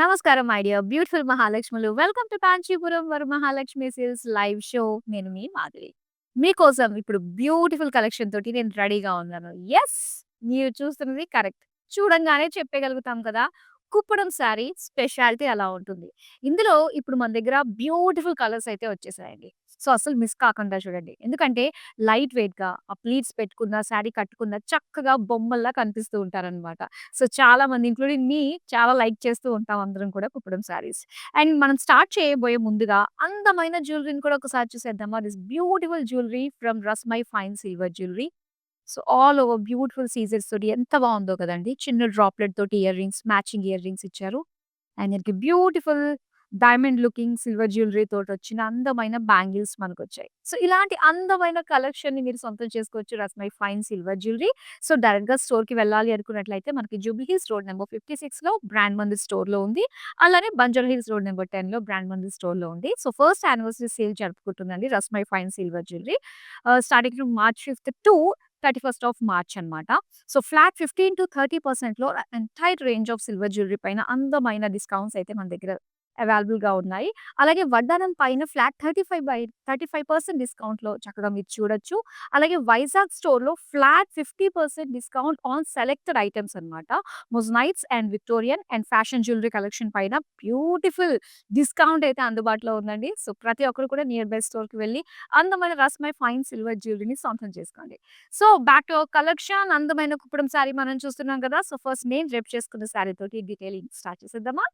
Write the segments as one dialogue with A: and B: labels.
A: నమస్కారం my dear beautiful మహాలక్ష్ములు. Welcome to Kanchipuram Varamahalakshmi sales live show. నేను మీ మాధురి. మీకోసం ఇప్పుడు బ్యూటిఫుల్ కలెక్షన్ తోటి నేను రెడీగా ఉన్నాను. యెస్! మీరు చూస్తున్నది కరెక్ట్. చూడంగానే చెప్పేయగలుగుతాం కదా! కుప్పడం శారీ స్పెషాలిటీ అలా ఉంటుంది. ఇందులో ఇప్పుడు మన దగ్గర బ్యూటిఫుల్ కలర్స్ అయితే వచ్చేసాయండి. సో, అస్సలు మిస్ కాకుండా చూడండి. ఎందుకంటే లైట్ వెయిట్‌గా ఆ ప్లీట్స్ పెట్టుకున్న, శారీ కట్టుకున్న చక్కగా బొమ్మల్లా కనిపిస్తూ ఉంటారనమాట. సో, చాలామంది ఇంక్లూడింగ్ మీ చాలా లైక్ చేస్తూ ఉంటాం అందరం కూడా కుప్పడం శారీస్. అండ్ మనం స్టార్ట్ చేయబోయే ముందుగా అందమైన జ్యువెలరీని కూడా ఒకసారి చూసేద్దామా? This beautiful jewellery from Rasmai fine silver jewellery. So, all over beautiful scissors తోటి ఎంత బావుందో కదండీ! చిన్న డ్రాప్‌లెట్ తోటి earrings, matching earrings ఇచ్చారు. అండ్ దీనికి beautiful diamond looking silver jewellery తోటొచ్చిన అందమైన బ్యాంగిల్స్ మనకొచ్చాయి. సో, ఇలాంటి అందమైన కలెక్షన్‌ని మీరు సొంతం చేసుకోవచ్చు Rasmai fine silver jewellery. So, డైరెక్ట్‌గా స్టోర్‌కి వెళ్ళాలి అనుకున్నట్లయితే మనకి జూబ్లీ హిల్స్ రోడ్ నంబర్ 56లో బ్రాండ్ మందిర్ స్టోర్‌లో ఉంది. అలానే బంజారా హిల్స్ రోడ్ నంబర్ 10లో బ్రాండ్ మందిర్ స్టోర్‌లో ఉంది. సో, ఫస్ట్ యానివర్సరీ సేల్ జరుపుకుంటుందండి Rasmai fine silver jewellery. Starting from March 5th to 31st of March అన్నమాట. సో, ఫ్లాట్ 15-30%లో entire range of silver jewellery పైన అందమైన డిస్కౌంట్స్ అయితే మన దగ్గర అవైలబుల్‌గా ఉన్నాయి. అలాగే వడ్డానం పైన ఫ్లాట్ 35% డిస్కౌంట్‌లో చక్కగా మీరు చూడొచ్చు. అలాగే వైజాగ్ స్టోర్‌లో flat 50% discount on selected items అన్నమాట. Moissanites and Victorian and fashion jewellery collection పైన బ్యూటిఫుల్ డిస్కౌంట్ అయితే అందుబాటులో ఉందండి. సో, ప్రతి ఒక్కరు కూడా నియర్ బై స్టోర్‌కి వెళ్లి అందమైన రస్మై ఫైన్ సిల్వర్ జ్యువెలరీని సొంతం చేసుకోండి. So, back to our collection అందమైన కుప్పడం శారీ మనం చూస్తున్నాం కదా! సో, ఫస్ట్ నేను రేపు చేసుకున్న శారీ తోటి డీటెయిలింగ్ స్టార్ట్ చేసేద్దామా?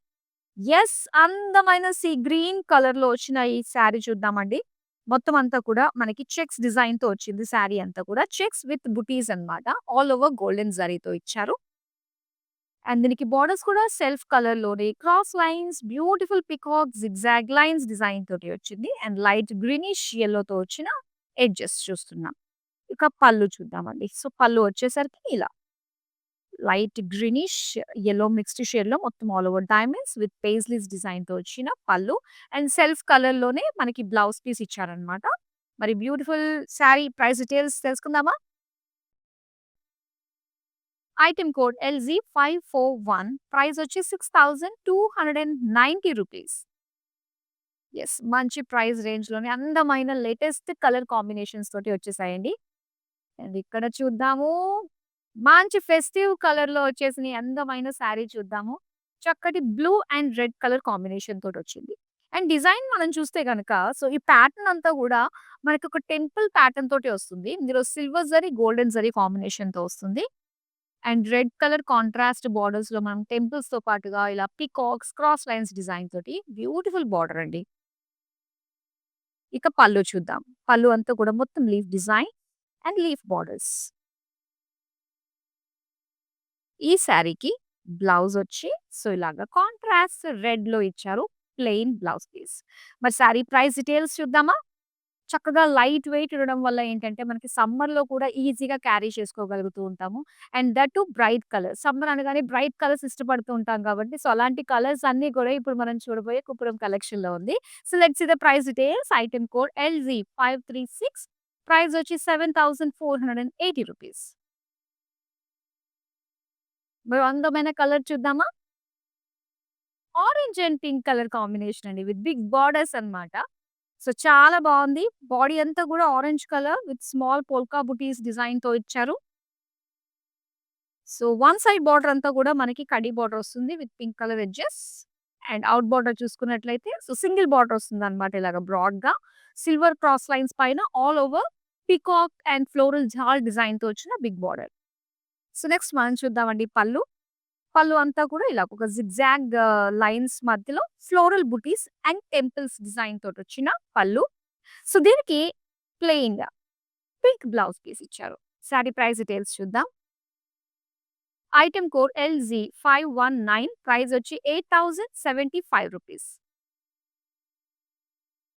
A: యెస్! అందమైన సీ గ్రీన్ కలర్‌లో వచ్చిన ఈ శారీ చూద్దామండి. మొత్తం అంతా కూడా మనకి చెక్స్ డిజైన్‌తో వచ్చింది శారీ అంతా కూడా. చెక్స్ విత్ బుటీస్ అన్నమాట. ఆల్ ఓవర్ గోల్డెన్ జరీతో ఇచ్చారు. అండ్ దీనికి బోర్డర్స్ కూడా సెల్ఫ్ కలర్‌లోనే cross lines, beautiful peacock, zigzag lines design తోటి వచ్చింది. అండ్ లైట్ గ్రీనిష్ యెల్లోతో వచ్చిన ఎడ్జెస్ చూస్తున్నాం. ఇక పళ్ళు చూద్దామండి. సో, పళ్ళు వచ్చేసరికి ఇలా లైట్ గ్రీనిష్, యెల్లో మిక్స్డ్ షేడ్‌లో మొత్తం all over diamonds with paisleys డిజైన్‌తో వచ్చిన పళ్ళు అండ్ సెల్ఫ్ కలర్‌లోనే మనకి బ్లౌజ్ పీస్ ఇచ్చారనమాట. మరి బ్యూటిఫుల్ శారీ ప్రైస్ డీటెయిల్స్ తెలుసుకుందామా? ఐటెమ్ కోడ్ LZ541 ప్రైస్ వచ్చి ₹6,290. యెస్! మంచి ప్రైస్ రేంజ్‌లోనే అందమైన లేటెస్ట్ కలర్ కాంబినేషన్స్ తోటి వచ్చేసాయండి. అండ్ ఇక్కడ చూద్దాము. మంచి ఫెస్టివ్ కలర్‌లో వచ్చేసిన ఈ అందమైన శారీ చూద్దాము. చక్కటి blue and red colour combination తోటొచ్చింది. అండ్ డిజైన్ మనం చూస్తే గనక సో, ఈ ప్యాటర్న్ అంతా గూడా మనకొక టెంపుల్ ప్యాటర్న్ తోటి వస్తుంది. ఇందులో సిల్వర్ జరీ, గోల్డెన్ జరీ కాంబినేషన్‌తో వస్తుంది. అండ్ రెడ్ కలర్ కాంట్రాస్ట్ బోర్డర్స్‌లో మనం టెంపుల్స్‌తో పాటుగా ఇలా పీకాక్స్, క్రాస్ లైన్స్ డిజైన్ తోటి బ్యూటిఫుల్ బోర్డర్ అండి. ఇక పళ్ళు చూద్దాం. పళ్ళు అంతా కూడా మొత్తం leaf design and leaf borders. ఈ శారీకి బ్లౌజొచ్చి సో, ఇలాగా కాంట్రాస్ట్ రెడ్‌లో ఇచ్చారు. Plain blouse piece. మరి శారీ ప్రైస్ డీటెయిల్స్ చూద్దామా? చక్కగా లైట్ వెయిట్ ఉండడం వల్ల ఏంటంటే, మనకి సమ్మర్‌లో కూడా ఈజీగా క్యారీ చేసుకోగలుగుతూ ఉంటాము. And that two bright colours. Summer అనగానే బ్రైట్ కలర్స్ ఇష్టపడుతూ ఉంటాం కాబట్టి, సో, అలాంటి కలర్స్ అన్నీ కూడా ఇప్పుడు మనం చూడబోయే కుప్పడం కలెక్షన్‌లో ఉంది. So, let's see the price details. Item code LZ536 price వచ్చి ₹7,480. మరో అందమైన కలర్ చూద్దామా? Orange and pink colour combination అండి. విత్ బిగ్ బోర్డర్స్ అన్నమాట. సో, చాలా బావుంది. బాడీ అంతా కూడా orange colour with small polka buttis డిజైన్‌తో ఇచ్చారు. సో, వన్ సైడ్ బోర్డర్ అంతా కూడా మనకి కడీ బోర్డర్ వస్తుంది with pink colour edges. And out border చూసుకున్నట్లయితే సో, సింగిల్ బోర్డర్ వస్తుందన్నమాట ఇలాగ బ్రాడ్‌గా. సిల్వర్ క్రాస్ లైన్స్ పైన all over peacock and floral జాల్ డిజైన్‌తో వచ్చిన బిగ్ బోర్డర్. సో, నెక్స్ట్ మనం చూద్దామండి పళ్ళు. పళ్ళు అంతా కూడా ఇలా ఒక జిగ్‌జాగ్ లైన్స్ మధ్యలో floral buttis and temples design తోటొచ్చిన పళ్ళు. సో, దీనికి ప్లెయిన్‌గా పింక్ బ్లౌజ్ పీస్ ఇచ్చారు. సారీ ప్రైస్ డీటెయిల్స్ చూద్దాం. ఐటెమ్ కోడ్ LZ519 ప్రైస్ వచ్చి ₹8,075.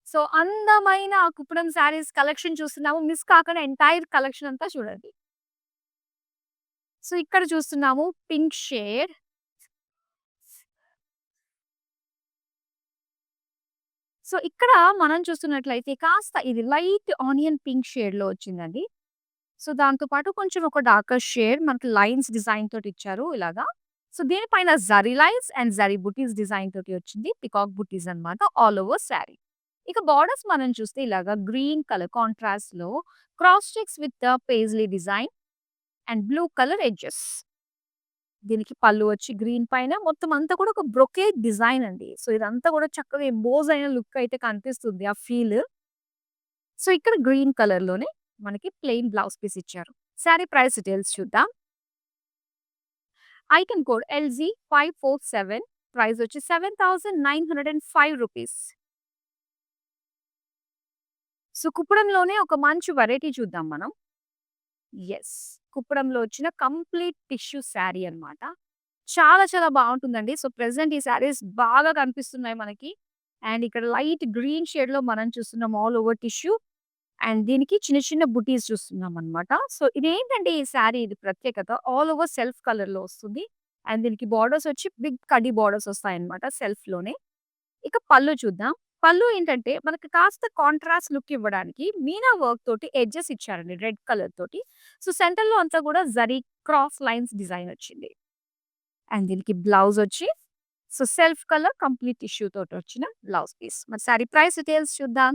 A: సో, అందమైన కుప్పడం శారీస్ కలెక్షన్ చూస్తున్నాము. మిస్ కాకుండా ఎంటైర్ కలెక్షన్ అంతా చూడండి. సో, ఇక్కడ చూస్తున్నాము పింక్ షేడ్. సో, ఇక్కడ మనం చూస్తున్నట్లయితే కాస్త ఇది లైట్ ఆనియన్ పింక్ షేడ్‌లో వచ్చిందండి. సో, దాంతో పాటు కొంచెం ఒక డార్కర్ షేడ్ మనకి లైన్స్ డిజైన్ తోటి ఇచ్చారు ఇలాగా. సో, దీనిపైన zari lines and zari buttis design తోటి వచ్చింది. పికాక్ బుటీస్ అన్నమాట ఆల్ ఓవర్ శారీ. ఇక బోర్డర్స్ మనం చూస్తే ఇలాగా గ్రీన్ కలర్ కాంట్రాస్ట్‌లో cross checks with paisley design and blue colour edges. దీనికి పళ్ళు వచ్చి గ్రీన్ పైన మొత్తం అంతా కూడా ఒక బ్రొకేడ్ డిజైన్ అండి. సో, ఇదంతా కూడా చక్కగా ఎంబోస్ అయిన లుక్ అయితే కనిపిస్తుంది ఆ ఫీల్. సో, ఇక్కడ గ్రీన్ కలర్‌లోనే మనకి ప్లెయిన్ బ్లౌజ్ పీస్ ఇచ్చారు. శారీ ప్రైస్ డీటెయిల్స్ చూద్దాం. ఐటెమ్ కోడ్ LG547 ప్రైస్ వచ్చి ₹7,905. సో, కుప్పడంలోనే ఒక మంచి వెరైటీ చూద్దాం మనం. యెస్. కుప్పడంలో వచ్చిన కంప్లీట్ టిష్యూ శారీ అన్నమాట. చాలా చాలా బావుంటుందండి. సో, ప్రెజెంట్ ఈ శారీస్ బాగా కనిపిస్తున్నాయి మనకి. అండ్ ఇక్కడ లైట్ గ్రీన్ షేడ్‌లో మనం చూస్తున్నాం ఆల్ ఓవర్ టిష్యూ. అండ్ దీనికి చిన్న చిన్న బుటీస్ చూస్తున్నామనమాట. సో, ఇదేంటంటే ఈ శారీ ఇది ప్రత్యేకత. ఆల్ ఓవర్ సెల్ఫ్ కలర్‌లో వస్తుంది. అండ్ దీనికి బోర్డర్స్ వచ్చి బిగ్ కడ్డీ బోర్డర్స్ వస్తాయన్నమాట సెల్ఫ్‌లోనే. ఇక పళ్ళు చూద్దాం. పళ్ళు ఏంటంటే మనకి కాస్త కాంట్రాస్ట్ లుక్ ఇవ్వడానికి మీనా వర్క్ తోటి ఎడ్జెస్ ఇచ్చారండి రెడ్ కలర్ తోటి. సో, సెంటర్‌లో అంతా కూడా జరీ క్రాస్ లైన్స్ డిజైన్ వచ్చింది. అండ్ దీనికి బ్లౌజ్ వచ్చి so, self colour complete tissue తోటి వచ్చిన బ్లౌజ్ పీస్. మరి శారీ ప్రైస్ డీటెయిల్స్ చూద్దాం.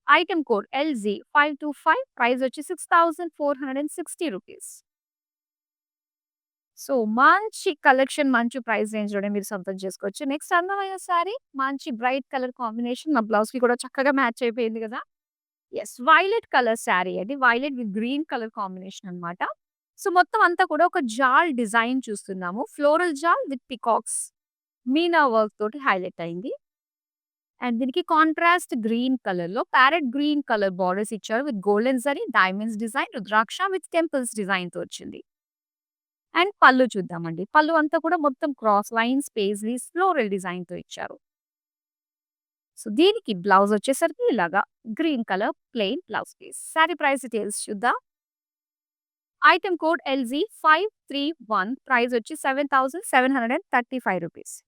A: ఐటెమ్ కోడ్ LG525 ప్రైస్ వచ్చి ₹6,460. సో, మంచి కలెక్షన్, మంచి ప్రైస్ రేంజ్‌లోనే మీరు సొంతం చేసుకోవచ్చు. నెక్స్ట్ అందమైన శారీ మంచి బ్రైట్ కలర్ కాంబినేషన్. మా బ్లౌజ్‌కి కూడా చక్కగా మ్యాచ్ అయిపోయింది కదా! యెస్. వైలెట్ కలర్ శారీ అది. Violet with green colour combination అన్నమాట. సో, మొత్తం అంతా కూడా ఒక జాల్ డిజైన్ చూస్తున్నాము. ఫ్లోరల్ జాల్ విత్ పికాక్స్ మీనా వర్క్ తోటి హైలైట్ అయింది. అండ్ దీనికి కాంట్రాస్ట్ గ్రీన్ కలర్‌లో ప్యారెట్ గ్రీన్ కలర్ బోర్డర్స్ ఇచ్చారు with golden zari, diamonds design, rudraksha with temples డిజైన్‌తో వచ్చింది. అండ్ పళ్ళు చూద్దామండి. పళ్ళు అంతా కూడా మొత్తం క్రాస్ లైన్స్, పేజ్లీస్, ఫ్లోరల్ డిజైన్‌తో ఇచ్చారు. సో, దీనికి బ్లౌజ్ వచ్చేసరికి ఇలాగా green colour plain blouse piece. Sari price details చూద్దాం. ఐటెమ్ కోడ్ LG531 ప్రైస్ వచ్చి ₹7,735.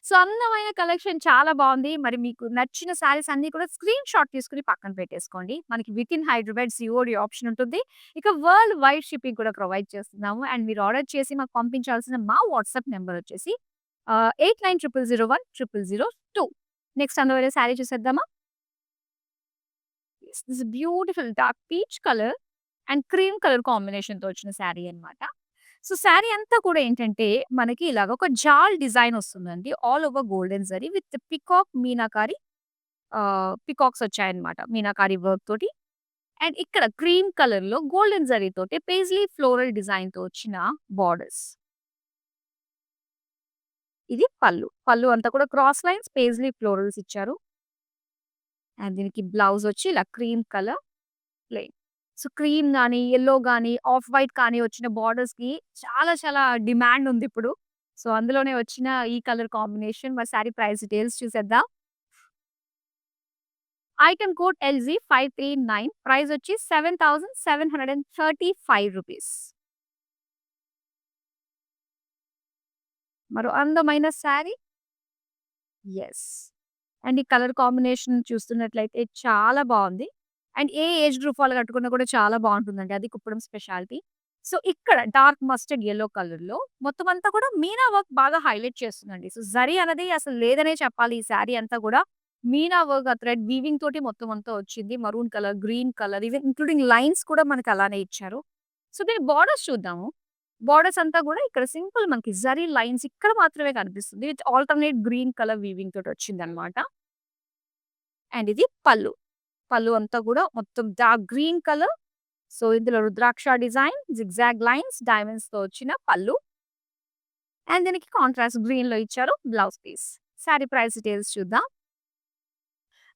A: సో, అందమైన కలెక్షన్ చాలా బావుంది. మరి మీకు నచ్చిన శారీస్ అన్నీ కూడా స్క్రీన్ షాట్ తీసుకొని పక్కన పెట్టేసుకోండి. మనకి వితిన్ హైదరాబాద్ సీఓడీ ఆప్షన్ ఉంటుంది. ఇక వరల్డ్ వైడ్ షిప్పింగ్ కూడా ప్రొవైడ్ చేస్తున్నాము. అండ్ మీరు ఆర్డర్ చేసి మాకు పంపించాల్సిన మా వాట్సాప్ నంబర్ వచ్చేసి 8900010002. నెక్స్ట్ అందులో శారీ చూసేద్దామా? Yes. This beautiful dark peach colour and cream colour కాంబినేషన్‌తో వచ్చిన శారీ అన్నమాట. సో, శారీ అంతా కూడా ఏంటంటే, మనకి ఇలాగ ఒక జాల్ డిజైన్ వస్తుందండి. All over golden zari with peacock meenakari peacocks వచ్చాయన్నమాట. మీనాకారి వర్క్ తోటి. అండ్ ఇక్కడ క్రీమ్ కలర్‌లో గోల్డెన్ జరీ తోటి పేజ్లీ ఫ్లోరల్ డిజైన్‌తో వచ్చిన బోర్డర్స్. ఇది పళ్ళు. పళ్ళు అంతా కూడా క్రాస్ లైన్స్, పేజ్లీ ఫ్లోరల్స్ ఇచ్చారు. అండ్ దీనికి బ్లౌజ్ వచ్చి ఇలా cream colour plain. So, cream గాని, యెల్లో గాని, ఆఫ్ వైట్ కానీ వచ్చిన బోర్డర్స్‌కి చాలా చాలా డిమాండ్ ఉందిప్పుడు. సో, అందులోనే వచ్చిన ఈ కలర్ కాంబినేషన్. మరి శారీ ప్రైస్ డీటెయిల్స్ చూసేద్దాం. ఐటెమ్ కోడ్ LG539 ప్రైస్ వచ్చి ₹7,735. మరో అందమైన శారీ. యెస్. అండ్ ఈ కలర్ కాంబినేషన్ చూస్తున్నట్లయితే చాలా బావుంది. అండ్ ఏ ఏజ్ గ్రూప్ వాళ్ళు కట్టుకున్నా కూడా చాలా బావుంటుందండి. అది కుప్పడం స్పెషాలిటీ. సో, ఇక్కడ డార్క్ మస్టర్డ్ యెల్లో కలర్‌లో మొత్తం అంతా కూడా మీనా వర్క్ బాగా హైలైట్ చేస్తుందండి. సో, జరీ అనేది అసలు లేదనే చెప్పాలి. ఈ శారీ అంతా కూడా మీనా వర్క్ ఆ థ్రెడ్ వీవింగ్ తోటి మొత్తం అంతా వచ్చింది. Maroon colour, green colour even including lines కూడా మనకి అలానే ఇచ్చారు. సో, దీని బోర్డర్స్ చూద్దాము. బోర్డర్స్ అంతా కూడా ఇక్కడ సింపుల్ మనకి జరీ లైన్స్ ఇక్కడ మాత్రమే కనిపిస్తుంది. With alternate green colour weaving తోటి వచ్చిందన్నమాట. అండ్ ఇది పళ్ళు. పళ్ళు అంతా కూడా మొత్తం డార్క్ గ్రీన్ కలర్. సో, ఇందులో రుద్రాక్ష డిజైన్, జిగ్‌జాగ్ లైన్స్, డైమండ్స్‌తో వచ్చిన పళ్ళు. అండ్ దీనికి కాంట్రాస్ట్ గ్రీన్‌లో ఇచ్చారు blouse piece. Sari price details చూద్దాం.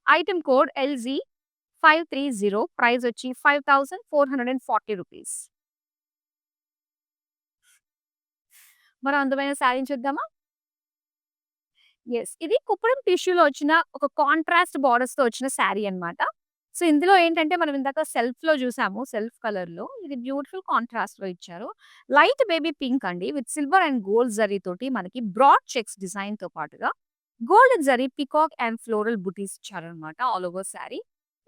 A: ఐటెమ్ కోడ్ LG530 ప్రైస్ వచ్చి ₹5,440. మరో అందమైన శారీని చూద్దామా? యెస్. ఇది కుప్పడం టిష్యూలో వచ్చిన ఒక కాంట్రాస్ట్ బోర్డర్స్‌తో వచ్చిన శారీ అన్నమాట. సో, ఇందులో ఏంటంటే మనం ఇందాక సెల్ఫ్‌లో చూసాము. సెల్ఫ్ కలర్‌లో ఇది బ్యూటిఫుల్ కాంట్రాస్ట్‌లో ఇచ్చారు. లైట్ బేబీ పింక్ అండి with silver and gold zari తోటి మనకి బ్రాడ్ చెక్స్ డిజైన్‌తో పాటుగా golden zari peacock and floral buttis ఇచ్చారన్నమాట all over sari.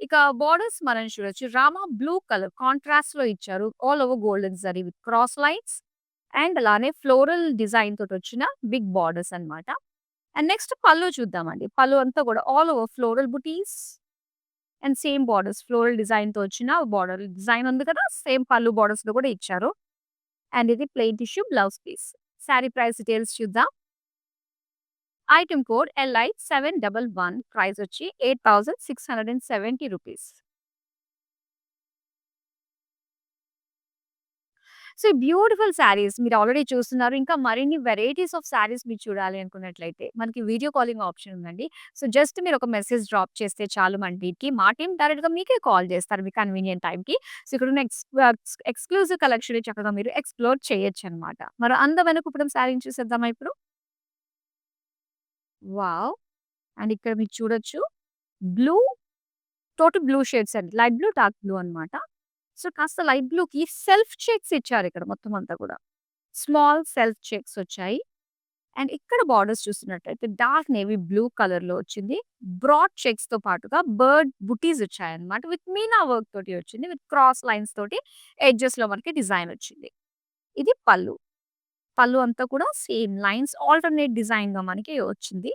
A: ఇక బోర్డర్స్ మనం చూడొచ్చు. రామా బ్లూ కలర్ కాంట్రాస్ట్‌లో ఇచ్చారు. All over golden zari with cross lines and అలానే ఫ్లోరల్ డిజైన్ తోటొచ్చిన బిగ్ బోర్డర్స్ అన్నమాట. అండ్ నెక్స్ట్ పల్లు చూద్దామండి. పల్లు అంతా కూడా all over floral buttis and same borders floral డిజైన్‌తో వచ్చిన బోర్డర్ డిజైన్ ఉంది కదా! సేమ్ పల్లు బోర్డర్స్‌లో కూడా ఇచ్చారు. అండ్ ఇది plain tissue blouse piece. Sari price details చూద్దాం. ఐటెమ్ కోడ్ LI711 ప్రైస్ వచ్చి 8670 రూపీస్. సో, బ్యూటిఫుల్ శారీస్ మీరు ఆల్రెడీ చూస్తున్నారు. ఇంకా మరిన్ని వేరైటీస్ ఆఫ్ శారీస్ మీరు చూడాలి అనుకున్నట్లయితే మనకి వీడియో కాలింగ్ ఆప్షన్ ఉందండి. సో, జస్ట్ మీరు ఒక మెసేజ్ డ్రాప్ చేస్తే చాలు మన టీమ్‌కి. మా టీమ్ డైరెక్ట్‌గా మీకే కాల్ చేస్తారు మీ కన్వీనియంట్ టైమ్‌కి. సో, ఇక్కడున్న ఎక్స్‌క్లూజివ్ కలెక్షన్‌ని చక్కగా మీరు ఎక్స్‌ప్లోర్ చేయొచ్చనమాట. మరి అందమైన కుప్పడం శారీని చూసేద్దామా ఇప్పుడు? వావ్! అండ్ ఇక్కడ మీరు చూడొచ్చు. బ్లూ టోటల్ బ్లూ షేడ్స్ అండి. లైట్ బ్లూ, డార్క్ బ్లూ అన్నమాట. సో, కాస్త లైట్ బ్లూకి సెల్ఫ్ చెక్స్ ఇచ్చారిక్కడ మొత్తం అంతా కూడా. స్మాల్ సెల్ఫ్ చెక్స్ వచ్చాయి. అండ్ ఇక్కడ బోర్డర్స్ చూస్తున్నట్టయితే డార్క్ నేవీ బ్లూ కలర్‌లో వచ్చింది. బ్రాడ్ చెక్స్‌తో పాటుగా బర్డ్ బుటీస్ వచ్చాయన్నమాట. విత్ మీనా వర్క్ తోటి వచ్చింది. విత్ క్రాస్ లైన్స్ తోటి ఎడ్జెస్‌లో మనకి డిజైన్ వచ్చింది. ఇది పల్లు. పల్లు అంతా కూడా సేమ్ లైన్స్ ఆల్టర్‌నేట్ డిజైన్‌గా మనకి వచ్చింది.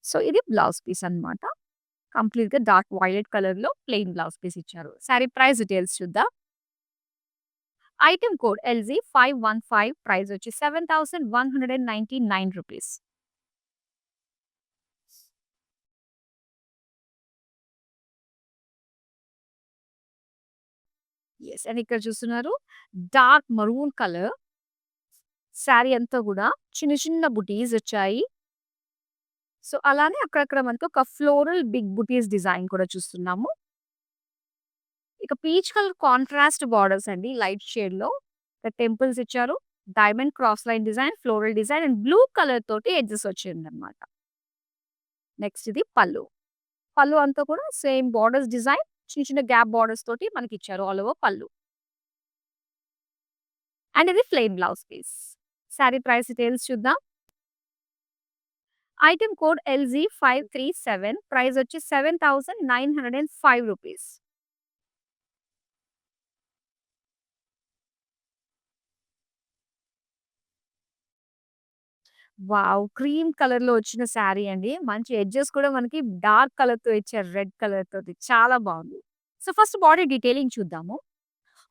A: సో, ఇది బ్లౌజ్ పీస్ అన్నమాట. కంప్లీట్‌గా డార్క్ వయలెట్ కలర్‌లో ప్లెయిన్ బ్లౌజ్ పీస్ ఇచ్చారు. సారీ ప్రైస్ డీటెయిల్స్ చూద్దాం. ఐటెమ్ కోడ్ LZ515 ప్రైస్ వచ్చి 7199 రూపీస్. యెస్. అండ్ ఇక్కడ చూస్తున్నారు డార్క్ మరూన్ కలర్ శారీ అంతా గూడా చిన్న చిన్న బుటీస్ వచ్చాయి. సో, అలానే అక్కడక్కడ మనకు ఒక ఫ్లోరల్ బిగ్ బుటీస్ డిజైన్ కూడా చూస్తున్నాము. ఇక పీచ్ కలర్ కాంట్రాస్ట్ బోర్డర్స్ అండి లైట్ షేడ్‌లో. ఇక్కడ టెంపుల్స్ ఇచ్చారు. Diamond cross line design, floral design and blue colour తోటి ఎడ్జెస్ వచ్చిందన్నమాట. నెక్స్ట్ ఇది పల్లు. పల్లు అంతా కూడా సేమ్ బోర్డర్స్ డిజైన్ చిన్న చిన్న గ్యాప్ బోర్డర్స్ తోటి మనకిచ్చారు ఆల్ ఓవర్ పల్లు. అండ్ ఇది plain blouse piece. Sari price details చూద్దాం. ఐటెమ్ కోడ్ LZ537 ప్రైస్ వచ్చి 7905 రూపీస్. వావ్! క్రీమ్ కలర్‌లో వచ్చిన శారీ అండి. మంచి ఎడ్జెస్ కూడా మనకి డార్క్ కలర్‌తో ఇచ్చారు. రెడ్ కలర్ తోటి చాలా బావుంది. సో, ఫస్ట్ బాడీ డీటెయిలింగ్ చూద్దాము.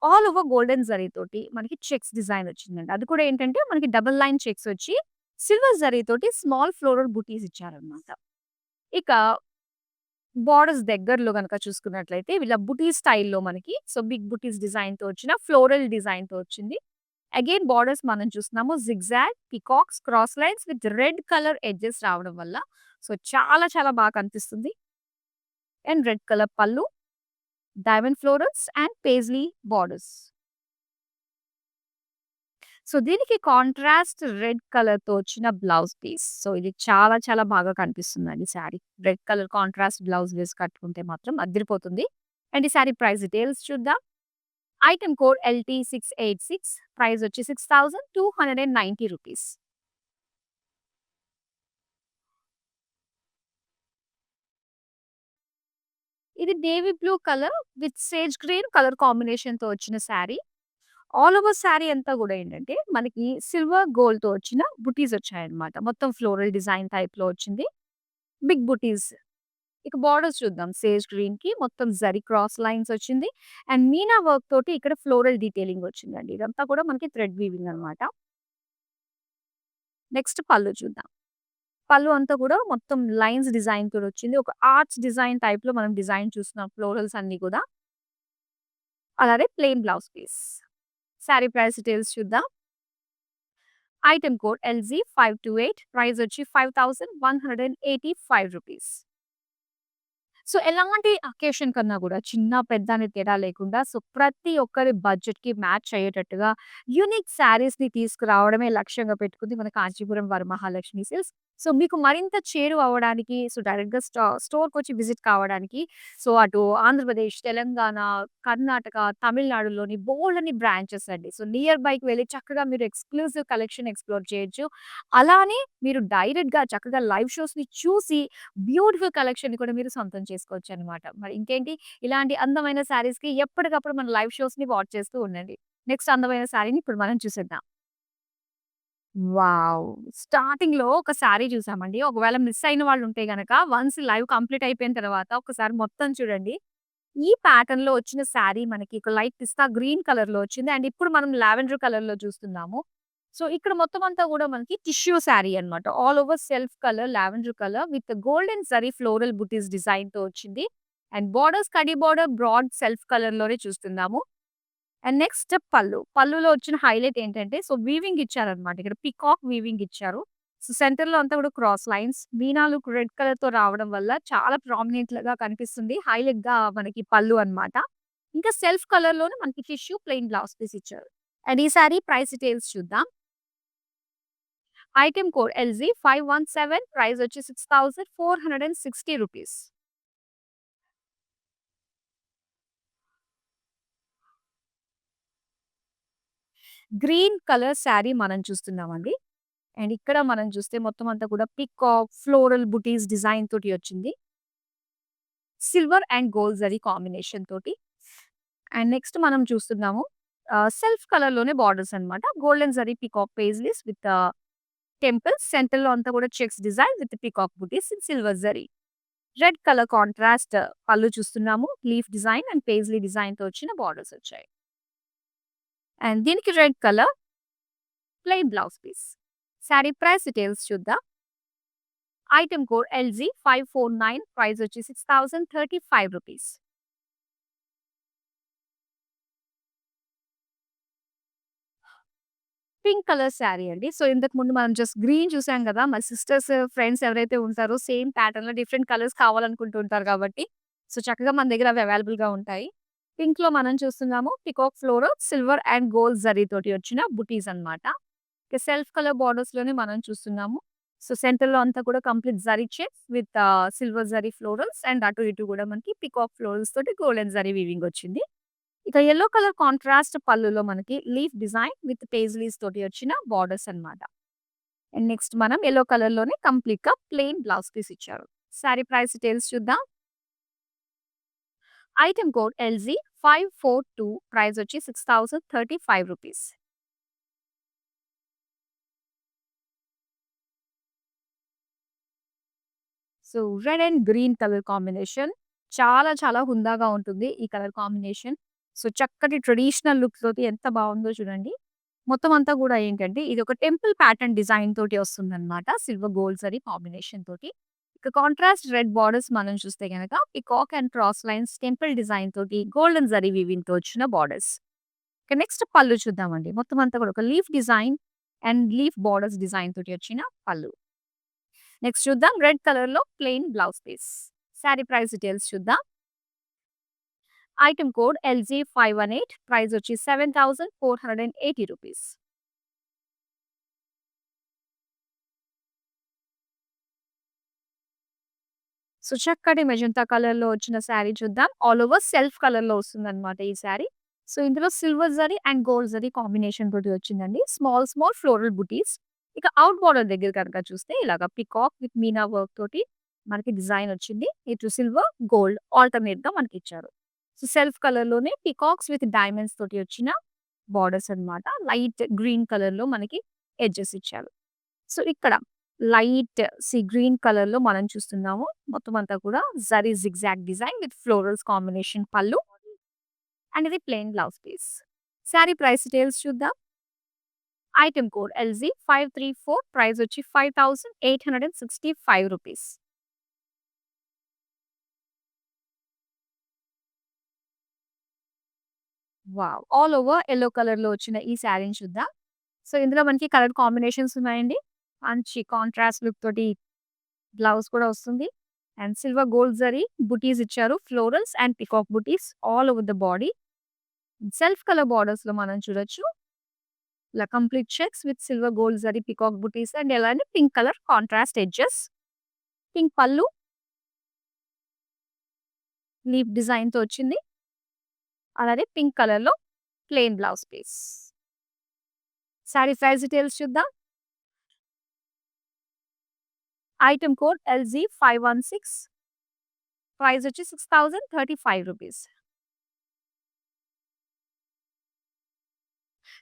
A: ఆల్ ఓవర్ గోల్డెన్ జరీ తోటి మనకి చెక్స్ డిజైన్ వచ్చిందండి. అది కూడా ఏంటంటే మనకి డబుల్ లైన్ చెక్స్ వచ్చి సిల్వర్ జరీ తోటి స్మాల్ ఫ్లోరల్ బుటీస్ ఇచ్చారన్నమాట. ఇక బోర్డర్స్ దగ్గరలో గనక చూసుకున్నట్లయితే ఇలా బుటీ స్టైల్‌లో మనకి సో, బిగ్ బుటీస్ డిజైన్‌తో వచ్చిన ఫ్లోరల్ డిజైన్‌తో వచ్చింది. అగైన్ బోర్డర్స్ మనం చూస్తున్నాము zigzag, peacocks, cross lines with red colour edges రావడం వల్ల సో, చాలా చాలా బాగా కనిపిస్తుంది. అండ్ రెడ్ కలర్ పల్లు, diamond florals and paisley borders. So, దీనికి కాంట్రాస్ట్ రెడ్ కలర్‌తో వచ్చిన బ్లౌజ్ పీస్. సో, ఇది చాలా చాలా బాగా కనిపిస్తుందండి sari. Red colour contrast blouse వేసి కట్టుకుంటే మాత్రం అద్దిరిపోతుంది. అండ్ ఈ శారీ ప్రైస్ డీటెయిల్స్ చూద్దాం. ఐటెమ్ కోడ్ LT686 ప్రైస్ వచ్చి 6290 రూపీస్. ఇది navy blue colour with sage green colour కాంబినేషన్‌తో వచ్చిన శారీ. ఆల్ ఓవర్ శారీ అంతా గూడా ఏంటంటే, మనకి సిల్వర్ గోల్డ్‌తో వచ్చిన బుటీస్ వచ్చాయన్నమాట. మొత్తం ఫ్లోరల్ డిజైన్ టైప్‌లో వచ్చింది. బిగ్ బుటీస్. ఇక బోర్డర్స్ చూద్దాం. సేజ్ గ్రీన్‌కి మొత్తం జరీ క్రాస్ లైన్స్ వచ్చింది. అండ్ మీనా వర్క్ తోటి ఇక్కడ ఫ్లోరల్ డీటెయిలింగ్ వచ్చిందండి. ఇదంతా కూడా మనకి థ్రెడ్ వీవింగ్ అన్నమాట. నెక్స్ట్ పల్లు చూద్దాం. పల్లు అంతా కూడా మొత్తం లైన్స్ డిజైన్ తోటి వచ్చింది. ఒక ఆర్చ్ డిజైన్ టైప్‌లో మనం డిజైన్ చూస్తున్నాం ఫ్లోరల్స్ అన్నీ కూడా. అలానే plain blouse piece. Sari price details చూద్దాం. ఐటెమ్ కోడ్ LZ528 ప్రైస్ వచ్చి 5185 రూపీస్. సో, ఎలాంటి అకేషన్ కన్నా గూడా చిన్న, పెద్ద అనే తేడా లేకుండా సో, ప్రతి ఒక్కరి బడ్జెట్‌కి మ్యాచ్ అయ్యేటట్టుగా యూనిక్ శారీస్‌ని తీసుకురావడమే లక్ష్యంగా పెట్టుకుంది మన కాంచీపురం వరమహాలక్ష్మి సిల్క్స్. సో, మీకు మరింత చేరువ అవ్వడానికి సో, డైరెక్ట్‌గా స్టోర్‌కొచ్చి విజిట్ కావడానికి సో, అటు ఆంధ్రప్రదేశ్, తెలంగాణ, కర్ణాటక, తమిళనాడులోని బోలెడన్ని బ్రాంచెస్ అండి. సో, నియర్ బైకి వెళ్లి చక్కగా మీరు ఎక్స్‌క్లూజివ్ కలెక్షన్ ఎక్స్‌ప్లోర్ చేయొచ్చు. అలానే మీరు డైరెక్ట్‌గా చక్కగా లైవ్ షోస్‌ని చూసి బ్యూటిఫుల్ కలెక్షన్‌ని కూడా మీరు సొంతం చేసుకోవచ్చనమాట. మరి ఇంకేంటి ఇలాంటి అందమైన శారీస్‌కి ఎప్పటికప్పుడు మన లైవ్ షోస్‌ని వాచ్ చేస్తూ ఉండండి. నెక్స్ట్ అందమైన శారీని ఇప్పుడు మనం చూసేద్దాం. వావ్! స్టార్టింగ్‌లో ఒక శారీ చూసామండి. ఒకవేళ మిస్ అయిన వాళ్ళుంటే గనక వన్స్ లైవ్ కంప్లీట్ అయిపోయిన తర్వాత ఒకసారి మొత్తం చూడండి. ఈ ప్యాటర్న్‌లో వచ్చిన శారీ మనకి ఒక లైట్ పిస్తా గ్రీన్ కలర్‌లో వచ్చింది. అండ్ ఇప్పుడు మనం లావెండర్ కలర్‌లో చూస్తున్నాము. సో, ఇక్కడ మొత్తం అంతా గూడా మనకి టిష్యూ శారీ అన్నమాట. All over self colour, lavender colour with golden zari floral buttis డిజైన్‌తో వచ్చింది. అండ్ బోర్డర్స్ కడీ బోర్డర్ బ్రాడ్ సెల్ఫ్ కలర్‌లోనే చూస్తున్నాము. అండ్ నెక్స్ట్ పళ్ళు. పళ్ళులో వచ్చిన హైలైట్ ఏంటంటే, సో, వీవింగ్ ఇచ్చారన్నమాట. ఇక్కడ పీకాక్ వీవింగ్ ఇచ్చారు. సో, సెంటర్‌లో అంతా కూడా క్రాస్ లైన్స్. మీనాలు రెడ్ కలర్‌తో రావడం వల్ల చాలా ప్రామినెంట్‌గా కనిపిస్తుంది. హైలైట్‌గా మనకి పళ్ళు అన్నమాట. ఇంకా సెల్ఫ్ కలర్‌లోనే మనకి టిష్యూ ప్లెయిన్ బ్లౌజ్ పీస్ ఇచ్చారు. అండ్ ఈ సారీ ప్రైస్ డీటెయిల్స్ చూద్దాం. ఐటెమ్ కోడ్ ఎల్‌జీ 517 ప్రైస్ వచ్చి రూ. 6460. గ్రీన్ కలర్ శారీ మనం చూస్తున్నామండి. అండ్ ఇక్కడ మనం చూస్తే మొత్తం అంతా కూడా పీకాక్, ఫ్లోరల్ బుటీస్ డిజైన్ తోటి వచ్చింది. Silver and gold zari combination తోటి. అండ్ నెక్స్ట్ మనం చూస్తున్నాము సెల్ఫ్ కలర్‌లోనే బార్డర్స్ అన్నమాట. Golden zari peacock paisleys with temples. సెంటర్‌లో అంతా కూడా checks design with peacock buttis in silver zari. Red colour contrast పళ్ళు చూస్తున్నాము. లీఫ్ డిజైన్ అండ్ పేజ్లీ డిజైన్‌తో వచ్చిన బార్డర్స్ వచ్చాయి. అండ్ దీనికి red colour plain blouse piece. Sari price details చూద్దాం. ఐటెమ్ కోడ్ ఎల్‌జీ 549 ప్రైస్ వచ్చి రూ. 6035. పింక్ కలర్ శారీ అండి. సో, ఇంతకు ముందు మనం జస్ట్ గ్రీన్ చూసాం గదా! మరి సిస్టర్స్, ఫ్రెండ్స్ ఎవరైతే ఉంటారో సేమ్ ప్యాటర్న్‌లో డిఫరెంట్ కలర్స్ కావాలనుకుంటూ ఉంటారు కాబట్టి, సో, చక్కగా మన దగ్గర అవి అవైలబుల్‌గా ఉంటాయి. పింక్‌లో మనం చూస్తున్నాము peacock floral, silver and gold జరీతోటి వచ్చిన బుటీస్ అన్నమాట. ఇక సెల్ఫ్ కలర్ బార్డర్స్‌లోనే మనం చూస్తున్నాము. సో, సెంటర్‌లో అంతా కూడా complete zari checks with silver zari florals and అటు ఇటు కూడా మనకి పీకాక్ ఫ్లోరల్స్ తోటి గోల్డెన్ జరీ వీవింగ్ వచ్చింది. ఇక యెల్లో కలర్ కాంట్రాస్ట్ పళ్ళులో మనకి లీఫ్ డిజైన్ విత్ పేజ్లీస్ తోటి వచ్చిన బార్డర్స్ అన్నమాట. అండ్ నెక్స్ట్ మనం యెల్లో కలర్‌లోనే కంప్లీట్‌గా ప్లెయిన్ బ్లౌజ్ పీస్ ఇచ్చారు. సారీ ప్రైస్ డీటెయిల్స్ చూద్దాం. ఐటెమ్ కోడ్ ఎల్‌జీ 542 ప్రైస్ వచ్చి రూ. 6035. So, red and green colour combination. చాలా చాలా హుందాగా ఉంటుంది ఈ కలర్ కాంబినేషన్. సో, చక్కటి ట్రెడిషనల్ లుక్ తోటి ఎంత బావుందో చూడండి. మొత్తం అంతా గూడా ఏంటంటే ఇది ఒక టెంపుల్ ప్యాటర్న్ డిజైన్ తోటి వస్తుందన్నమాట. సిల్వర్ గోల్డ్ జరీ కాంబినేషన్ తోటి. ఇక కాంట్రాస్ట్ రెడ్ బార్డర్స్ మనం చూస్తే గనక peacock and cross lines temple design తోటి గోల్డెన్ జరీ వీవింగ్‌తో వచ్చిన బార్డర్స్. ఇక నెక్స్ట్ పళ్ళు చూద్దామండి. మొత్తం అంతా కూడా ఒక leaf design and leaf borders design తోటి వచ్చిన పళ్ళు. నెక్స్ట్ చూద్దాం రెడ్ కలర్‌లో plain blouse piece. Sari price details చూద్దాం. ఐటెమ్ కోడ్ ఎల్‌జీ 518 ప్రైస్ వచ్చి రూ. 7480. సో, చక్కటి మెజంతా కలర్‌లో వచ్చిన శారీ చూద్దాం. ఆల్ ఓవర్ సెల్ఫ్ కలర్‌లో వస్తుందన్నమాట ఈ శారీ. సో, ఇందులో silver zari and gold zari combination తోటి వచ్చిందండి. స్మాల్ స్మాల్ ఫ్లోరల్ బుటీస్. ఇక ఔట్ బోర్డర్ దగ్గర కనుక చూస్తే ఇలాగ పీకాక్ విత్ మీనా వర్క్ తోటి మనకి డిజైన్ వచ్చింది. ఇటు సిల్వర్, గోల్డ్ ఆల్టర్‌నేట్‌గా మనకిచ్చారు. సో, సెల్ఫ్ కలర్‌లోనే పీకాక్స్ విత్ డైమండ్స్ తోటి వచ్చిన బార్డర్స్ అన్నమాట. లైట్ గ్రీన్ కలర్‌లో మనకి ఎడ్జెస్ ఇచ్చారు. సో, ఇక్కడ లైట్ గ్రీన్ కలర్‌లో మనం చూస్తున్నాము. మొత్తం అంతా కూడా zari zigzag design with florals combination pallu and ఇది plain blouse piece. Sari price details చూద్దాం. ఐటెమ్ కోడ్ ఎల్‌జీ 534 ప్రైస్ వచ్చి రూ. 5865. వావ్! ఆల్ ఓవర్ యెల్లో కలర్‌లో వచ్చిన ఈ శారీని చూద్దాం. సో, ఇందులో మనకి కలర్ కాంబినేషన్స్ ఉన్నాయండి. మంచి కాంట్రాస్ట్ లుక్ తోటి బ్లౌజ్ కూడా వస్తుంది. అండ్ సిల్వర్ గోల్డ్ జరీ బుటీస్ ఇచ్చారు. ఫ్లోరల్స్ అండ్ పీకాక్ బుటీస్ all over the body. Self colour బార్డర్స్‌లో మనం చూడొచ్చు. ఇలా complete checks with silver gold zari peacock బుటీస్ అండ్ ఇలానే pink colour contrast edges. Pink పళ్ళు లీఫ్ డిజైన్‌తో వచ్చింది. అలానే పింక్ కలర్‌లో plain blouse piece. Sari price details చూద్దాం. Item code LZ516. ప్రైస్ వచ్చి ₹6035.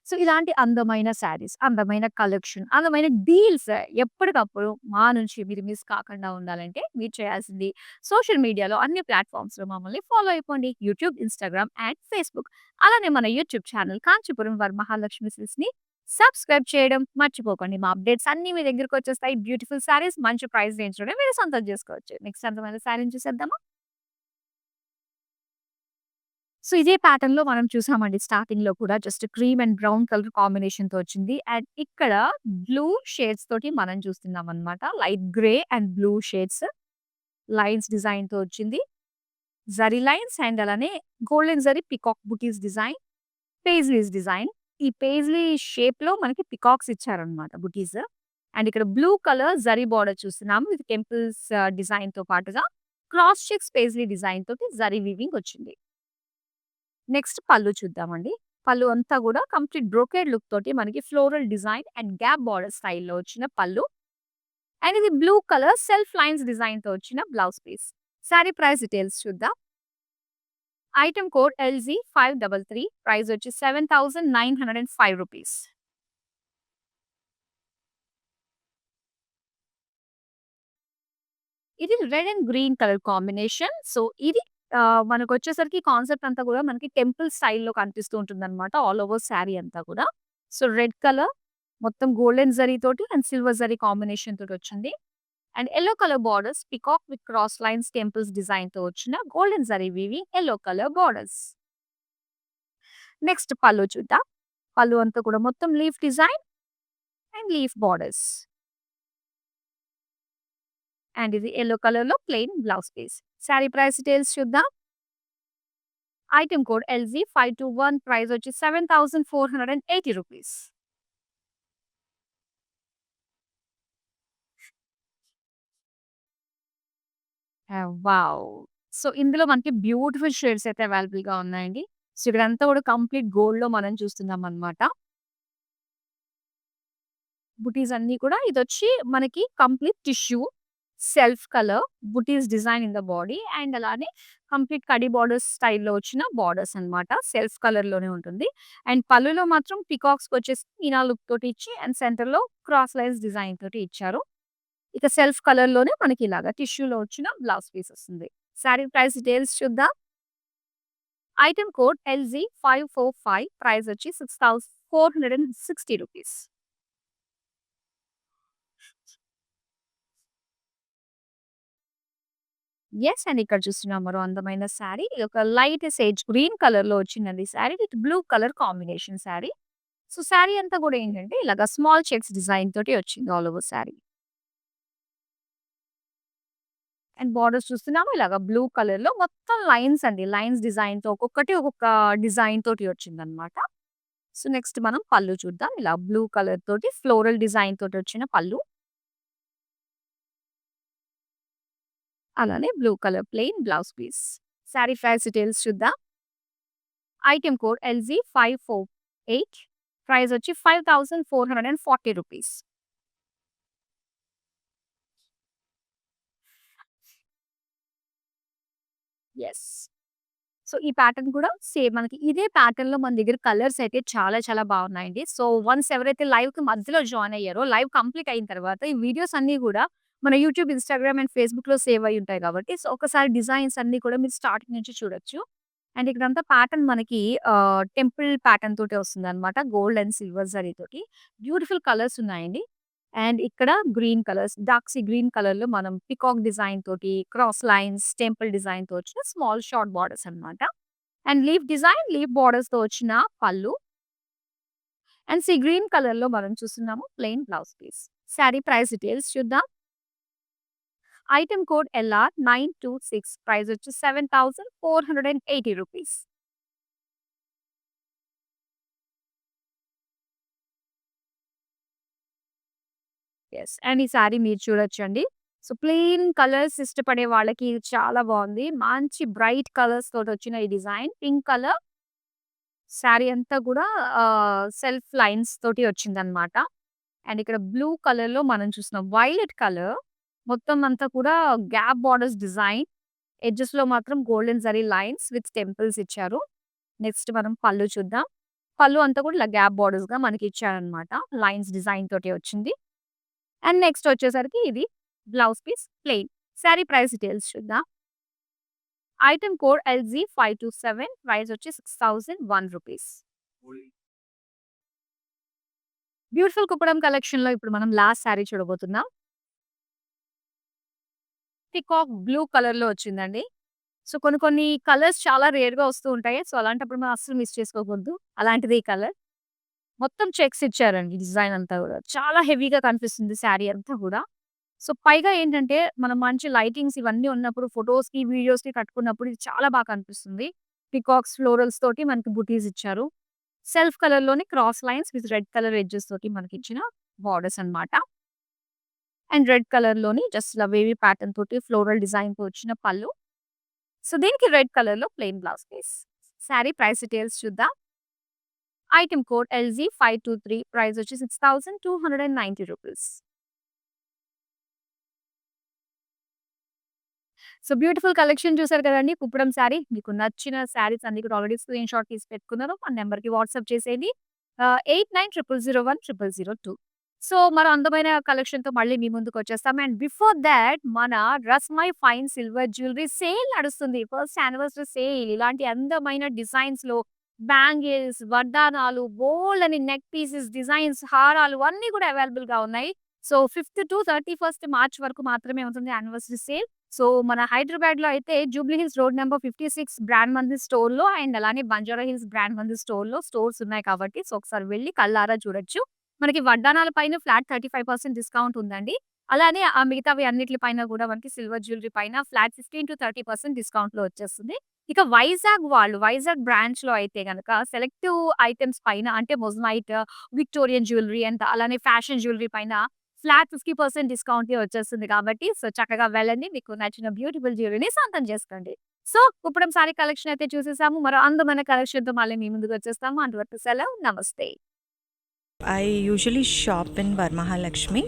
A: సో, ఇలాంటి అందమైన శారీస్, అందమైన కలెక్షన్, అందమైన డీల్స్ ఎప్పటికప్పుడు మా నుంచి మీరు మిస్ కాకుండా ఉండాలంటే మీరు చేయాల్సింది సోషల్ మీడియాలో అన్ని ప్లాట్‌ఫార్మ్స్‌లో మమ్మల్ని ఫాలో అయిపోండి. YouTube, Instagram and Facebook. అలానే మన యూట్యూబ్ ఛానల్ కాంచీపురం వరమహాలక్ష్మి సిల్క్స్‌ని సబ్స్క్రైబ్ చేయడం మర్చిపోకండి. మా అప్డేట్స్ అన్నీ మీ దగ్గరికొచ్చేస్తాయి. బ్యూటిఫుల్ శారీస్ మంచి ప్రైస్ రేంజ్‌లోనే మీరు సొంతం చేసుకోవచ్చు. నెక్స్ట్ అందమైన శారీని చూసేద్దామా? సో, ఇదే ప్యాటర్న్‌లో మనం చూసామండి స్టార్టింగ్‌లో కూడా just cream and brown colour కాంబినేషన్‌తో వచ్చింది. అండ్ ఇక్కడ బ్లూ షేడ్స్ తోటి మనం చూస్తున్నామనమాట. Light grey and blue shades lines డిజైన్‌తో వచ్చింది. జరీ లైన్స్ అండ్ అలానే గోల్డెన్ జరీ పికాక్ బుటీస్ డిజైన్, పేజ్లీస్ డిజైన్. ఈ పేజ్లీ షేప్‌లో మనకి పికాక్స్ ఇచ్చారనమాట బుటీస్. అండ్ ఇక్కడ బ్లూ కలర్ జరీ బోర్డర్ చూస్తున్నాము. ఇది టెంపుల్స్ డిజైన్‌తో పాటుగా క్రాస్ చెక్స్ పేజ్లీ డిజైన్ తోటి జరీ వీవింగ్ వచ్చింది. నెక్స్ట్ పళ్ళు చూద్దామండి. పళ్ళు అంతా గూడా కంప్లీట్ బ్రోకేడ్ లుక్ తోటి మనకి floral design and gap border స్టైల్‌లో వచ్చిన పళ్ళు. అండ్ ఇది బ్లూ కలర్ సెల్ఫ్ లైన్స్ డిజైన్‌తో వచ్చిన blouse piece. Sari price details చూద్దాం. Item code LZ533. ప్రైస్ వచ్చి ₹7,905. ఇది red and green colour combination. So, ఇది మనకొచ్చేసరికి కాన్సెప్ట్ అంతా గూడా మనకి టెంపుల్ స్టైల్‌లో కనిపిస్తూ ఉంటుందన్నమాట. ఆల్ ఓవర్ శారీ అంతా కూడా. సో, రెడ్ కలర్ మొత్తం గోల్డెన్ జరీ తోటి అండ్ సిల్వర్ జరీ కాంబినేషన్ తోటొచ్చింది. And yellow colour borders peacock with cross lines temples డిజైన్‌తో వచ్చిన golden zari weaving yellow colour borders. Next pallu చూద్దాం. పళ్ళు అంతా కూడా మొత్తం leaf design and leaf borders. And ఇది యెల్లో కలర్‌లో plain blouse piece. Sari price details చూద్దాం. Item code LZ521. ప్రైస్ వచ్చి ₹7,480. వావ్! సో, ఇందులో మనకి బ్యూటిఫుల్ షేడ్స్ అయితే అవైలబుల్‌గా ఉన్నాయండి. సో, ఇక్కడంతా కూడా కంప్లీట్ గోల్డ్‌లో మనం చూస్తున్నామనమాట. బుటీస్ అన్నీ కూడా ఇదొచ్చి మనకి complete tissue, self colour, buttis design in the body and అలానే కంప్లీట్ కడీ బోర్డర్స్ స్టైల్‌లో వచ్చిన బోర్డర్స్ అన్నమాట. సెల్ఫ్ కలర్‌లోనే ఉంటుంది. అండ్ పళ్ళులో మాత్రం పీకాక్స్‌కొచ్చేసి మీనా లుక్ తోటి ఇచ్చి అండ్ సెంటర్‌లో క్రాస్ లైన్స్ డిజైన్ తోటి ఇచ్చారు. ఇక సెల్ఫ్ కలర్‌లోనే మనకి ఇలాగా టిష్యూలో వచ్చిన బ్లౌజ్ పీస్ వస్తుంది. సారీ ప్రైస్ డీటెయిల్స్ చూద్దాం. Item code LZ545. ప్రైస్ వచ్చి ₹6,460. యెస్. అండ్ ఇక్కడ చూస్తున్నాం మరో అందమైన శారీ. ఇదొక లైట్ సేజ్ గ్రీన్ కలర్‌లో వచ్చిందండి sari with blue colour combination sari. So, sari అంతా కూడా ఏంటంటే ఇలాగ స్మాల్ చెక్స్ డిజైన్ తోటి వచ్చింది all over sari. And borders చూస్తున్నాము ఇలాగ బ్లూ కలర్‌లో మొత్తం లైన్స్ అండి. లైన్స్ డిజైన్‌తో ఒక్కొక్కటి ఒక్కొక్క డిజైన్ తోటి వచ్చిందన్నమాట. సో, నెక్స్ట్ మనం పళ్ళు చూద్దాం. ఇలా బ్లూ కలర్ తోటి ఫ్లోరల్ డిజైన్ తోటి వచ్చిన పళ్ళు. అలానే blue colour plain blouse piece. Sari price details చూద్దాం. Item code LZ548. ప్రైస్ వచ్చి ₹5,440. యెస్. సో, ఈ ప్యాటర్న్ కూడా సేమ్ మనకి ఇదే ప్యాటర్న్‌లో మన దగ్గర కలర్స్ అయితే చాలా చాలా బాగున్నాయండి. సో, వన్స్ ఎవరైతే లైవ్‌కి మధ్యలో జాయిన్ అయ్యారో లైవ్ కంప్లీట్ అయిన తర్వాత ఈ వీడియోస్ అన్నీ కూడా మన యూట్యూబ్, ఇన్‌స్టాగ్రామ్ అండ్ ఫేస్‌బుక్‌లో సేవ్ అయ్యి ఉంటాయి కాబట్టి సో, ఒకసారి డిజైన్స్ అన్నీ కూడా మీరు స్టార్టింగ్ నుంచి చూడొచ్చు. అండ్ ఇక్కడంతా ప్యాటర్న్ మనకి టెంపుల్ ప్యాటర్న్ తోటే వస్తుందన్నమాట. గోల్డ్ అండ్ సిల్వర్ జరీ తోటి. బ్యూటిఫుల్ కలర్స్ ఉన్నాయండి. అండ్ ఇక్కడ green colours dark sea green కలర్‌లో మనం పీకాక్ డిజైన్ తోటి, క్రాస్ లైన్స్, టెంపుల్ డిజైన్‌తో వచ్చిన స్మాల్ షార్ట్ బోర్డర్స్ అన్నమాట. అండ్ లీఫ్ డిజైన్, లీఫ్ బోర్డర్స్‌తో వచ్చిన పళ్ళు. అండ్ సీ గ్రీన్ కలర్‌లో మనం చూస్తున్నాము plain blouse piece. Sari price details చూద్దాం. Item code LR926. ప్రైస్ వచ్చి ₹7,480. యెస్. అండ్ ఈ సారీ మీరు చూడొచ్చండి. సో, ప్లెయిన్ కలర్స్ ఇష్టపడే వాళ్ళకి ఇది చాలా బావుంది. మంచి బ్రైట్ కలర్స్ తోటొచ్చిన ఈ డిజైన్. పింక్ కలర్ సారీ అంతా గూడా సెల్ఫ్ లైన్స్ తోటి వచ్చిందనమాట. అండ్ ఇక్కడ బ్లూ కలర్‌లో మనం చూస్తున్నాం. వైలెట్ కలర్ మొత్తం అంతా కూడా గ్యాప్ బోర్డర్స్ డిజైన్. ఎడ్జెస్‌లో మాత్రం golden zari lines with temples ఇచ్చారు. నెక్స్ట్ మనం పళ్ళు చూద్దాం. పళ్ళు అంతా కూడా ఇలా గ్యాప్ బోర్డర్స్‌గా మనకి ఇచ్చారనమాట. లైన్స్ డిజైన్ తోటి వచ్చింది. అండ్ నెక్స్ట్ వచ్చేసరికి ఇది blouse piece plain. Sari price details చూద్దాం. ఐటెమ్ కోడ్ LG527 ప్రైస్ వచ్చి ₹6001. బ్యూటిఫుల్ కుప్పడం కలెక్షన్‌లో ఇప్పుడు మనం లాస్ట్ సారీ చూడబోతున్నాం. పీకాక్ బ్లూ కలర్‌లో వచ్చిందండి. సో, కొన్ని కొన్ని కలర్స్ చాలా రేర్‌గా వస్తూ ఉంటాయి. సో, అలాంటప్పుడు మనం అస్సలు మిస్ చేసుకోకూడదు. అలాంటిది ఈ కలర్. మొత్తం చెక్స్ ఇచ్చారండి డిజైన్ అంతా గూడా. చాలా హెవీగా కనిపిస్తుంది సారీ అంతా గూడా. సో, పైగా ఏంటంటే మనం మంచి లైటింగ్స్ ఇవన్నీ ఉన్నప్పుడు ఫోటోస్‌కి, వీడియోస్‌కి కట్టుకున్నప్పుడు ఇది చాలా బాగా కనిపిస్తుంది. పీకాక్స్, ఫ్లోరల్స్ తోటి మనకి బుటీస్ ఇచ్చారు. సెల్ఫ్ కలర్‌లోనే cross lines with red colour edges తోటి మనకిచ్చిన బోర్డర్స్ అన్నమాట. అండ్ రెడ్ కలర్‌లోని జస్ట్ ఇలా వేవీ ప్యాటర్న్ తోటి ఫ్లోరల్ డిజైన్‌తో వచ్చిన పళ్ళు. సో, దీనికి రెడ్ కలర్‌లో plain blouse piece. Sari price details చూద్దాం. ఐటెమ్ కోడ్ LG523 ప్రైస్ వచ్చి ₹6290. సో, బ్యూటిఫుల్ కలెక్షన్ చూసారు కదండీ! కుప్పడం సారీ. మీకు నచ్చిన సారీస్ అన్ని కూడా ఆల్రెడీ స్క్రీన్‌షాట్ తీసి పెట్టుకున్నారు. మన నంబర్‌కి వాట్సాప్ చేసేయండి. 8900010002. సో, మరో అందమైన కలెక్షన్‌తో మళ్ళీ మీ ముందుకొచ్చేస్తాం. అండ్ బిఫోర్ థాట్ మన రస్మై ఫైన్ సిల్వర్ జ్యువెలరీ సేల్ నడుస్తుంది. First anniversary sale. ఇలాంటి అందమైన డిజైన్స్‌లో బ్యాంగిల్స్, వడ్డానాలు, బోలెడన్ని నెక్ పీసెస్, డిజైన్స్, హారాలు అన్నీ కూడా అవైలబుల్‌గా ఉన్నాయి. సో, 5th-31st మార్చ్ వరకు మాత్రమే ఉంటుంది యానివర్సరీ సేల్. సో, మన హైదరాబాద్‌లో అయితే Jubilee Hills road number 56 brand Mandir స్టోర్‌లో అండ్ అలానే బంజారా హిల్స్ బ్రాండ్ మందిర్ స్టోర్‌లో స్టోర్స్ ఉన్నాయి కాబట్టి సో, ఒకసారి వెళ్లి కళ్ళారా చూడొచ్చు. మనకి వడ్డానాల పైన ఫ్లాట్ 35% డిస్కౌంట్ ఉందండి. అలానే ఆ మిగతావి అన్నిట్లి పైన కూడా మనకి సిల్వర్ జ్యువెలరీ పైన ఫ్లాట్ 15-30% డిస్కౌంట్‌లో వచ్చేస్తుంది. ఇక వైజాగ్ బ్రాంచ్‌లో అయితే గనక సెలెక్టివ్ ఐటెమ్స్ పైన అంటే మొజమైట్, విక్టోరియన్ జ్యువెలరీ అండ్ అలానే ఫ్యాషన్ జ్యువెలరీ పైన ఫ్లాట్ 50% డిస్కౌంట్‌కి వచ్చేస్తుంది కాబట్టి సో, చక్కగా వెళ్ళండి. మీకు నచ్చిన బ్యూటిఫుల్ జ్యువెలరీని సొంతం చేసుకోండి. సో, కుప్పడం సారీ కలెక్షన్ అయితే చూసేసాము. మరో అందమైన కలెక్షన్‌తో మళ్ళీ మీ ముందుకొచ్చేస్తాము. అంతవరకు సెలవు. నమస్తే.
B: I usually shop in Varmahalakshmi.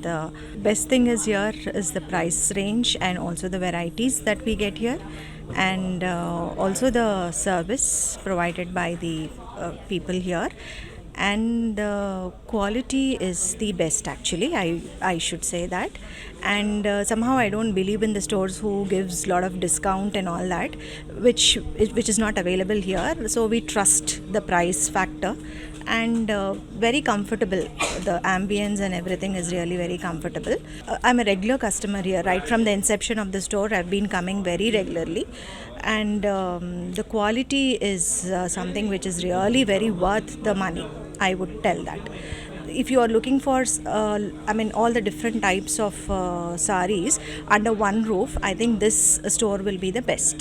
B: The best thing is here is the price range and also the varieties that we get here, and also the service provided by the people here. And the quality is the best actually. I should say that. And somehow I don't believe in the stores who gives lot of discount and all that, which is not available here. So we trust the price factor. And very comfortable. The ambience and everything is really very comfortable. I'm a regular customer here right from the inception of the store. I've been coming very regularly, and the quality is something which is really very worth the money, I would tell that. If you are looking for all the different types of sarees under one roof, I think this store will be the best.